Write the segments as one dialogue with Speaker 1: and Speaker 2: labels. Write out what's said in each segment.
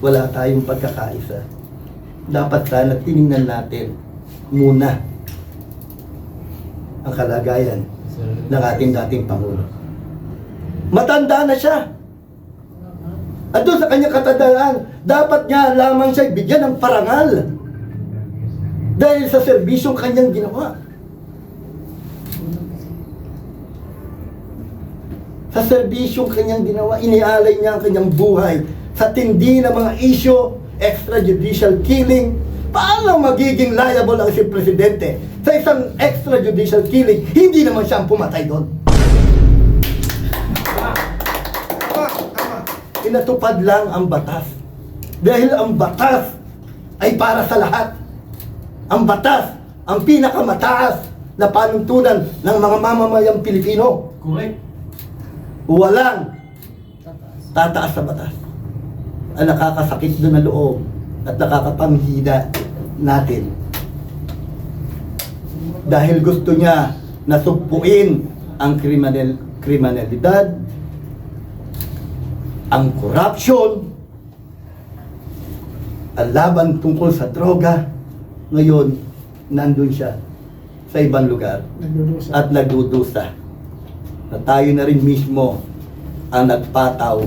Speaker 1: wala tayong pagkakaisa. Dapat sana tiningnan natin muna ang kalagayan ng ating dating Pangulo. Matanda na siya. At doon sa kanyang katandaan, dapat niya lamang siya bigyan ng parangal dahil sa serbisyong kanyang ginawa. Sa serbisyong kanyang ginawa, inialay niya ang kanyang buhay sa tindi ng mga isyo, extrajudicial killing. Paano magiging liable ang si Presidente sa isang extrajudicial killing? Hindi naman siya ang pumatay doon. Inatupad lang ang batas. Dahil ang batas ay para sa lahat. Ang batas, ang pinakamataas na panuntunan ng mga mamamayang Pilipino.
Speaker 2: Correct.
Speaker 1: Walang tataas sa batas. Ang nakakasakit doon na loob at nakakapanghina natin. Dahil gusto niya nasugpuin ang kriminalidad, ang corruption, ang laban tungkol sa droga. Ngayon, nandun siya sa ibang lugar at nagdudusa na tayo na rin mismo ang nagpataw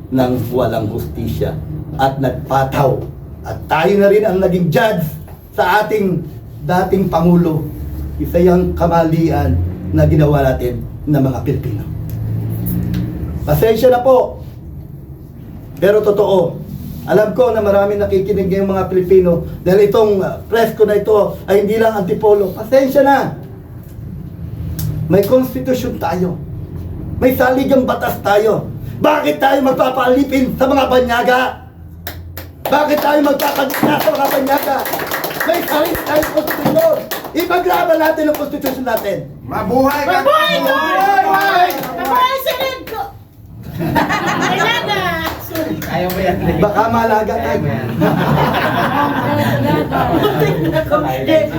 Speaker 1: ng walang hustisya at nagpataw at tayo na rin ang naging judge sa ating dating Pangulo. Isa yung kamalian na ginawa natin ng mga Pilipino. Pasensya na po, pero totoo, alam ko na marami nakikinig ngayong mga Pilipino dahil itong press ko na ito ay hindi lang antipolo. Pasensya na. May konstitusyon tayo. May saligang batas tayo. Bakit tayo magpapaalipin sa mga banyaga? Bakit tayo magpapagina sa mga banyaga? May sarili tayong konstitusyon. Ipaglaban natin ang konstitusyon natin.
Speaker 3: Mabuhay ka!
Speaker 4: Mabuhay ka!
Speaker 3: Mabuhay!
Speaker 4: Mabuhay sa ko! Alaga!
Speaker 2: Ayaw mo yan.
Speaker 1: Baka malaga tayo.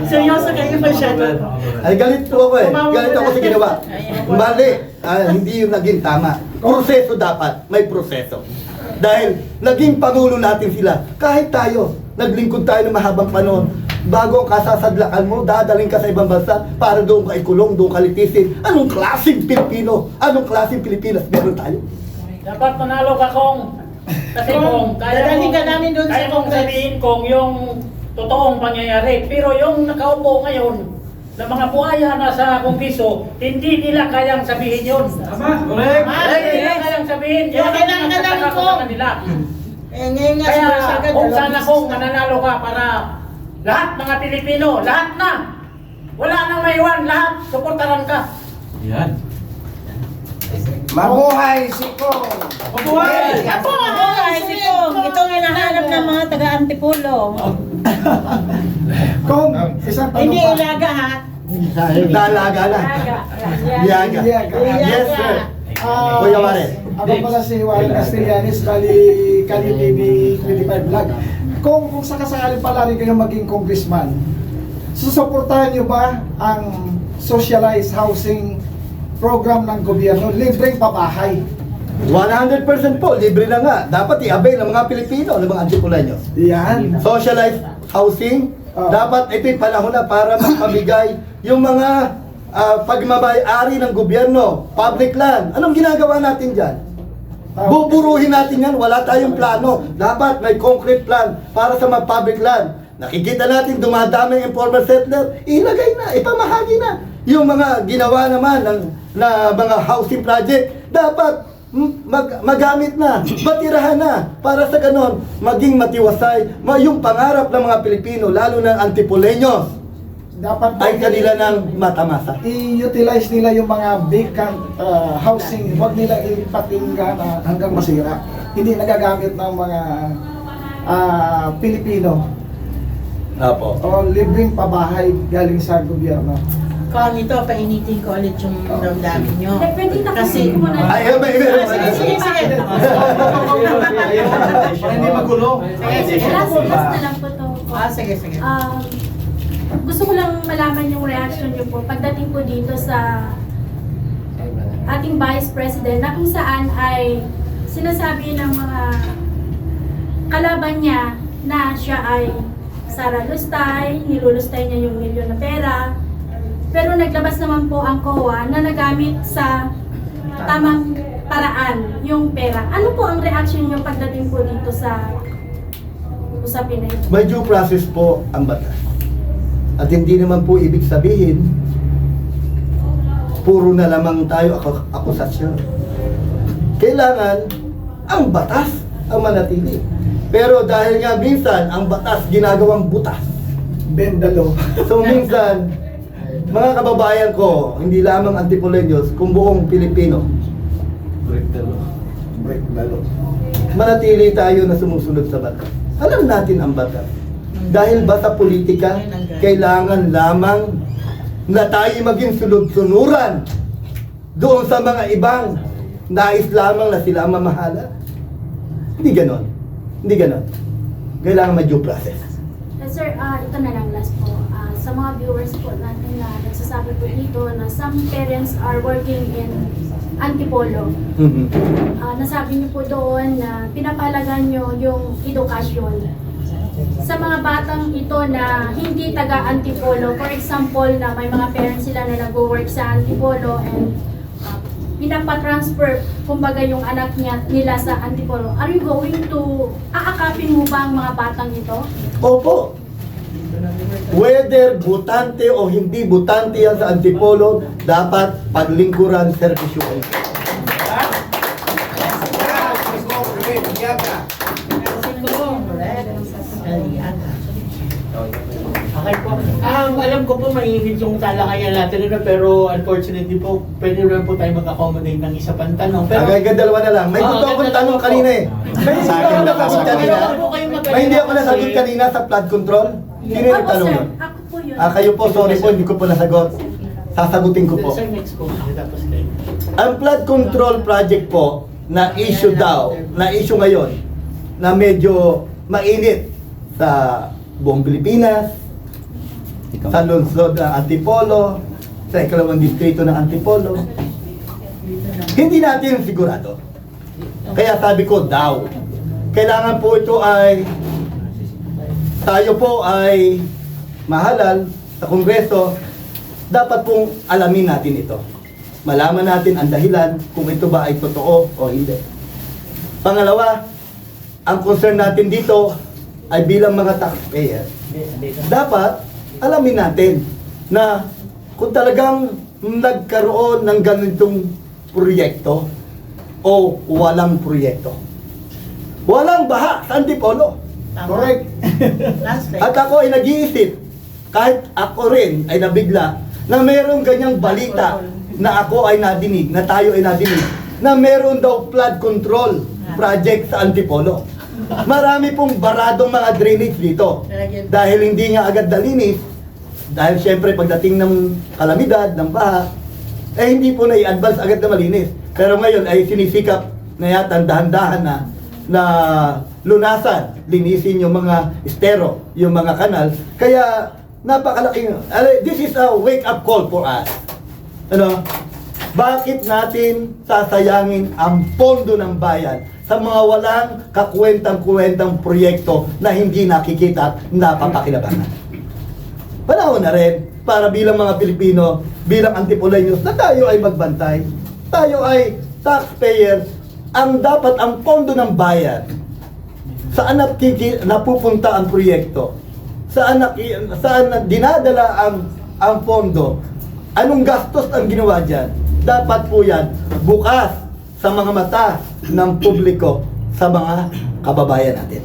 Speaker 4: Seryoso kayo masyado.
Speaker 1: Ay, galit po ako eh. Galit ako sa ginawa. Mali. Hindi yung naging tama. Proseso dapat. May proseso. Dahil naging Pangulo natin sila. Kahit tayo, naglingkod tayo ng mahabang panahon. Bago ang kasasadlakan mo, dadaling ka sa ibang bansa para doon ka ikulong, doon ka litisin. Anong klaseng Pilipino? Anong klaseng Pilipinas meron tayo?
Speaker 5: Dapat manalo ka kung kasi kung kaya
Speaker 4: dadalhin ka namin doon sa
Speaker 5: kaya mong
Speaker 4: Congress.
Speaker 5: sabihin kung yung totoong pangyayari. Pero yung nakaupo ngayon na mga buhaya na sa Kongreso, hindi nila kayang sabihin yun.
Speaker 2: Tama, correct.
Speaker 5: Hindi nila kayang sabihin.
Speaker 4: Kaya
Speaker 5: Yan ang
Speaker 4: kailangan
Speaker 5: nagtataka
Speaker 4: namin
Speaker 5: ko
Speaker 4: ko.
Speaker 5: sa kanila.
Speaker 4: Eh, ngayon nga,
Speaker 5: Kaya
Speaker 4: sumasagat,
Speaker 5: kung
Speaker 4: dalawang
Speaker 5: sana
Speaker 4: beses
Speaker 5: kung
Speaker 4: na.
Speaker 5: mananalo ka para lahat mga Pilipino, lahat na. Wala nang maiwan, lahat. Suportaran ka.
Speaker 2: Yan.
Speaker 3: Mabuhay si Kong!
Speaker 2: Mabuhay!
Speaker 4: Ako, mabuhay si Kong. Ito ang hinahanap ng mga taga-Antipolo.
Speaker 3: Kong, isang tanong
Speaker 4: Hindi
Speaker 3: pa.
Speaker 4: ilaga ha.
Speaker 1: Dalaga na. Yaga. Yes, sir. Kuya Warren.
Speaker 3: Ako pala si Warren Castellanes, Kali TV 25 Vlog. Kung sakasakali pala rin kayo maging congressman, susuportahan niyo ba ang socialized housing program ng gobyerno, libreng pabahay?
Speaker 1: 100% po, libre na nga. Dapat i-avail ng mga Pilipino, ng mga Antipoleños.
Speaker 3: Yan.
Speaker 1: Socialized housing, dapat ito'y panahon na para magpabigay yung mga pagmamayari ng gobyerno, public land. Anong ginagawa natin dyan? Buburuhin natin yan, wala tayong plano. Dapat may concrete plan para sa mga public land. Nakikita natin dumadami ang informal settler, ilagay na, ipamahagi na. Yung mga ginawa naman na mga housing project, dapat magamit na, matirahan na, para sa ganon, maging matiwasay, yung pangarap ng mga Pilipino, lalo na Antipoleños,
Speaker 3: Dapat
Speaker 1: ay kanila ng matamasa.
Speaker 3: i-utilize nila yung mga vacant housing, huwag nila ipatinggan hanggang masira. Hindi nagagamit ng mga Pilipino
Speaker 1: Apo.
Speaker 3: o libreng pabahay galing sa gobyerno.
Speaker 4: Kung ito, painitin ko ulit yung damdamin nyo.
Speaker 6: Pwede na
Speaker 4: Kasi,
Speaker 6: mo na.
Speaker 1: Ay, may
Speaker 4: sige.
Speaker 3: Para hindi magulo.
Speaker 6: Last na lang po to.
Speaker 4: Sige.
Speaker 6: Gusto ko lang malaman yung reaction niyo po pagdating po dito sa ating Vice President na kung saan ay sinasabi ng mga kalaban niya na siya ay Sara Lustay, nilulustay niya yung milyon na pera. Pero naglabas naman po ang COA na nagamit sa tamang paraan yung pera. Ano po ang reaction niyo pagdating po dito sa usapin na ito?
Speaker 1: May due process po ang batas. At hindi naman po ibig sabihin, puro na lamang tayo akusasyon. Kailangan ang batas ang manatili. Pero dahil nga minsan ang batas ginagawang butas.
Speaker 3: Bendalo.
Speaker 1: So minsan, mga kababayan ko, hindi lamang Antipoleños, kung buong Pilipino,
Speaker 3: Bendalo.
Speaker 1: manatili tayo na sumusunod sa batas. Alam natin ang batas. Dahil ba sa politika, kailangan lamang na tayo maging sunod-sunuran doon sa mga ibang nais lamang na sila mamahala. Hindi ganon. Hindi ganon. Kailangan may due process.
Speaker 6: Sir, ito na lang last po. Sa mga viewers po natin na nagsasabi po dito na some parents are working in Antipolo. Nasabi niyo po doon na pinapahalagan niyo yung edukasyon. Sa mga batang ito na hindi taga Antipolo, for example na may mga parents sila na nag-work sa Antipolo and pinapatransfer kumbaga yung anak nila sa Antipolo, are you going to aakapin mo ba ang mga batang ito?
Speaker 1: Opo. Whether butante o hindi butante yan sa Antipolo, dapat paglingkuran, servisyoin.
Speaker 5: Okay po. Alam ko po mainit yung talakayan natin na pero unfortunately po, pwede rin po tayo mag-accommodate ng isa pang tanong. Pero
Speaker 1: Agad dalawa na lang. May gusto akong tanong kanina eh. May hindi ako nasagot kanina. May hindi ako nasagot kanina sa flood control. Sino yung
Speaker 6: Ako
Speaker 1: tanong
Speaker 6: sir,
Speaker 1: yun?
Speaker 6: ako po yun.
Speaker 1: Kayo po, sorry po, hindi ko po nasagot. Sasagutin ko po.
Speaker 5: Sir, next po. Tapos kayo.
Speaker 1: Ang flood control project po, na issue daw, na issue ngayon, na medyo mainit sa buong Pilipinas, sa lungsod ng Antipolo, sa ikalawang distrito ng Antipolo. Hindi natin sigurado. Kaya sabi ko daw, kailangan po ito ay tayo po ay mahalal sa Kongreso, dapat pong alamin natin ito. Malaman natin ang dahilan kung ito ba ay totoo o hindi. Pangalawa, ang concern natin dito ay bilang mga taxpayer. Dapat alamin natin na kung talagang nagkaroon ng ganitong proyekto o walang proyekto. Walang baha sa Antipolo.
Speaker 3: Correct.
Speaker 1: At ako ay nag-iisip, kahit ako rin ay nabigla, na mayroong ganyang balita na ako ay nadinig, na tayo ay nadinig, na mayroon daw flood control project sa Antipolo. Marami pong baradong mga drainage dito. Dahil hindi nga agad nalinis, dahil syempre pagdating ng kalamidad, ng baha, eh hindi po na-i-advance agad na malinis. Pero ngayon ay sinisikap na yata dahan-dahan na lunasan, linisin yung mga estero, yung mga kanal. Kaya napakalaking, this is a wake-up call for us. Ano? Bakit natin sasayangin ang pondo ng bayan sa mga walang kakwentang-kwentang proyekto na hindi nakikita at napapakinabangan? Panahon na rin para bilang mga Pilipino, bilang Antipoleños, na tayo ay magbantay. Tayo ay taxpayers. Ang dapat ang pondo ng bayan, saan napupunta ang proyekto? Saan dinadala ang pondo? Anong gastos ang ginawa dyan? Dapat po yan bukas sa mga mata ng publiko, sa mga kababayan natin.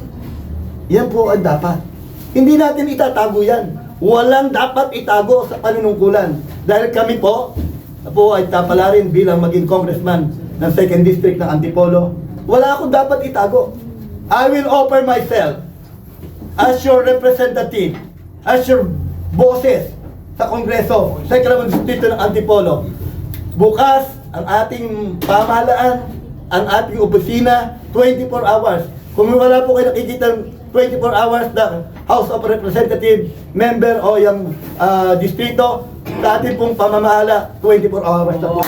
Speaker 1: Yan po ang dapat. Hindi natin itatago yan. Walang dapat itago sa panunungkulan. Dahil kami po ay tapala rin bilang maging congressman ng 2nd District ng Antipolo. Wala akong dapat itago. I will offer myself as your representative, as your bosses sa Kongreso, sa ikalawang distrito ng Antipolo. Bukas, ang ating pamahalaan, ang ating opisina, 24 hours. Kung wala po kayo nakikita 24 hours na House of Representative member o yung distrito, sa ating pong pamamahala, 24 hours na po.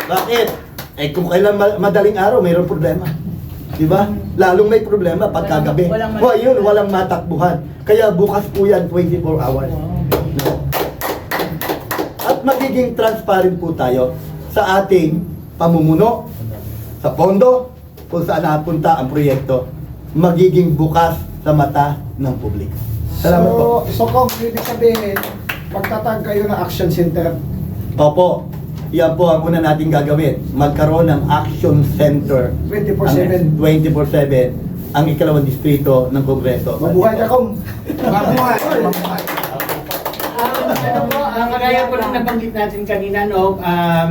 Speaker 1: Bakit? Eh kung kailan madaling araw, mayroong problema. Di ba? Lalong may problema pagkagabi. Walang matakbuhan. Kaya bukas po yan 24 hours. No? At magiging transparent po tayo sa ating pamumuno, sa pondo, kung saan napunta ang proyekto, magiging bukas sa mata ng publiko. Salamat po.
Speaker 3: So kung ibig sabihin, magtatag kayo ng action center.
Speaker 1: Opo, yan po ang una natin gagawin. Magkaroon ng action center
Speaker 3: 24/7.
Speaker 1: 24/7 ang ikalawang distrito ng Kongreso.
Speaker 3: Mabuhay ka kung.
Speaker 1: Mabuhay.
Speaker 5: Ano po, kagaya po lang nabanggit natin kanina, no,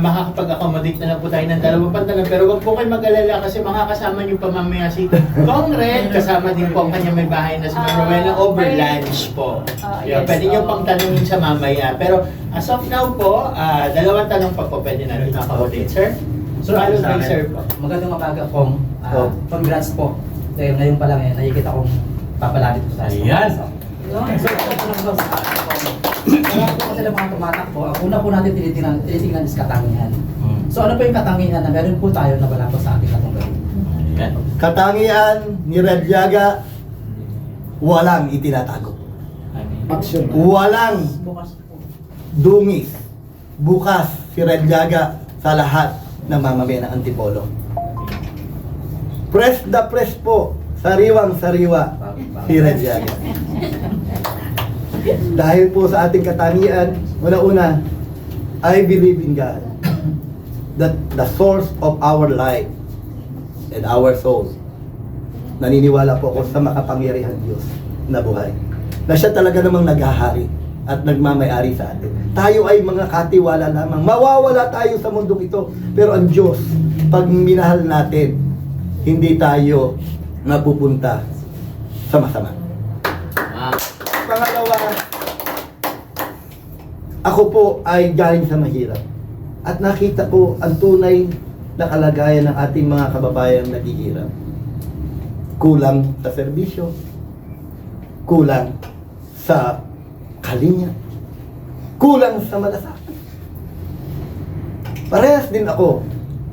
Speaker 5: makakapag-accommodate na lang po tayo ng dalawang pantalan. Pero wag po kayo mag-alala kasi makakasama niyo pa mamaya si Congress, kasama din po ang kanya may bahay na si Ma'am Rowena over lunch po.
Speaker 4: Yes.
Speaker 5: Pwede niyo pang tanungin sa mamaya. Pero as of now po, dalawang tanong pa po pwede natin accommodate, sir. So, ano kay sir po?
Speaker 7: Magandang umaga kong
Speaker 1: Oh.
Speaker 7: congrats po. Dahil ngayon pa lang nakikita kong papalapit ko sa
Speaker 2: Ayan.
Speaker 7: So, marami po kasi lang mga tumatakbo. Ang una po natin tinitingnan is katangian. So ano po yung katangian na meron po tayo na wala po sa ating katunggali?
Speaker 2: Ayan.
Speaker 1: Katangian ni Red Llaga, walang itinatago.
Speaker 3: Action.
Speaker 1: Walang dungis. Bukas si Red Llaga sa lahat ng mamamayan ng Antipolo. Press the press po. Sariwang-sariwa si Red Llaga. Dahil po sa ating katangian, una-una, I believe in God. That the source of our life and our soul. Naniniwala po ako sa makapangyarihan Diyos na buhay. Na siya talaga namang naghahari at nagmamayari sa atin. Tayo ay mga katiwala lamang. Mawawala tayo sa mundong ito. Pero ang Diyos, pag minahal natin, hindi tayo napupunta sa masama. Pangalawa, ako po ay galing sa mahirap. At nakita ko ang tunay na kalagayan ng ating mga kababayan naghihirap. Kulang sa serbisyo, kulang sa kalinya, kulang sa malasakit. Parehas din ako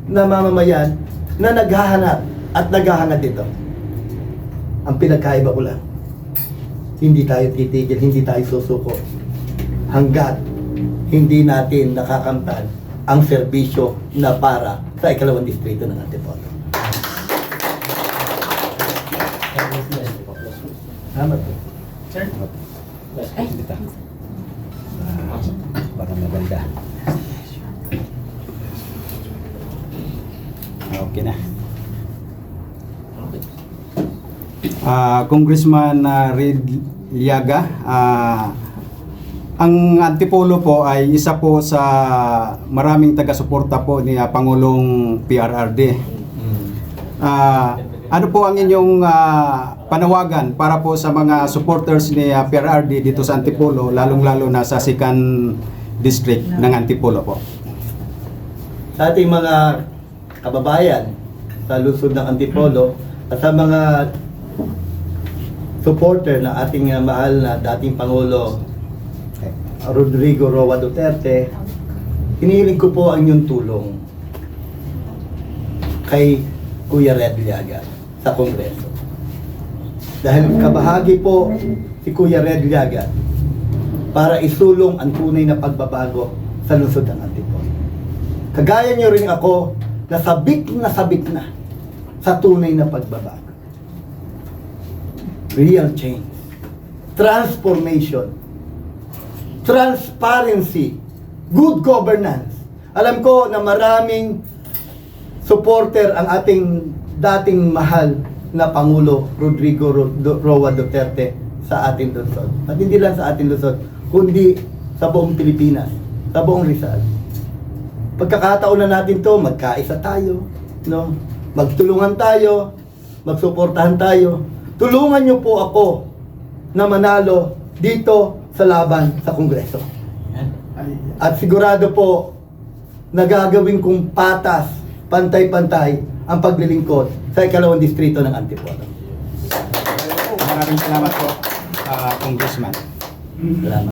Speaker 1: na mamamayan na naghahanap at naghahangad dito. Ang pinagkaiba ko lang, hindi tayo titigil, hindi tayo susuko hanggat hindi natin nakakamtan ang serbisyo na para sa ikalawang distrito ng Antipolo. Salamat po.
Speaker 5: Sir?
Speaker 8: Para maganda. Okay na. Congressman Red Llaga, ang Antipolo po ay isa po sa maraming taga-suporta po ni Pangulong PRRD. Ano po ang inyong panawagan para po sa mga supporters ni PRRD dito sa Antipolo, lalong-lalo na sa Sikan District ng Antipolo po?
Speaker 1: Sa ating mga kababayan sa lungsod ng Antipolo at sa mga supporter ng ating mahal na dating Pangulo Rodrigo Roa Duterte, hinihiling ko po ang inyong tulong kay Kuya Red Llaga sa Kongreso. Dahil kabahagi po si Kuya Red Llaga para isulong ang tunay na pagbabago sa lungsod ng Antipolo. Kagaya niyo rin ako na sabik na sa tunay na pagbabago. Real change, transformation, transparency, good governance. Alam ko na maraming supporter ang ating dating mahal na Pangulo Rodrigo Roa Duterte sa ating lungsod. At hindi lang sa ating lungsod, kundi sa buong Pilipinas, sa buong Rizal. Pagkakataon na natin to, magkaisa tayo, no? Magtulungan tayo, magsuportahan tayo. Tulungan niyo po ako na manalo dito sa laban sa Kongreso. At sigurado po na gagawin kong patas, pantay-pantay ang paglilingkod sa ikalawang distrito ng Antipolo.
Speaker 8: Maraming salamat po, Congressman.
Speaker 1: Salamat.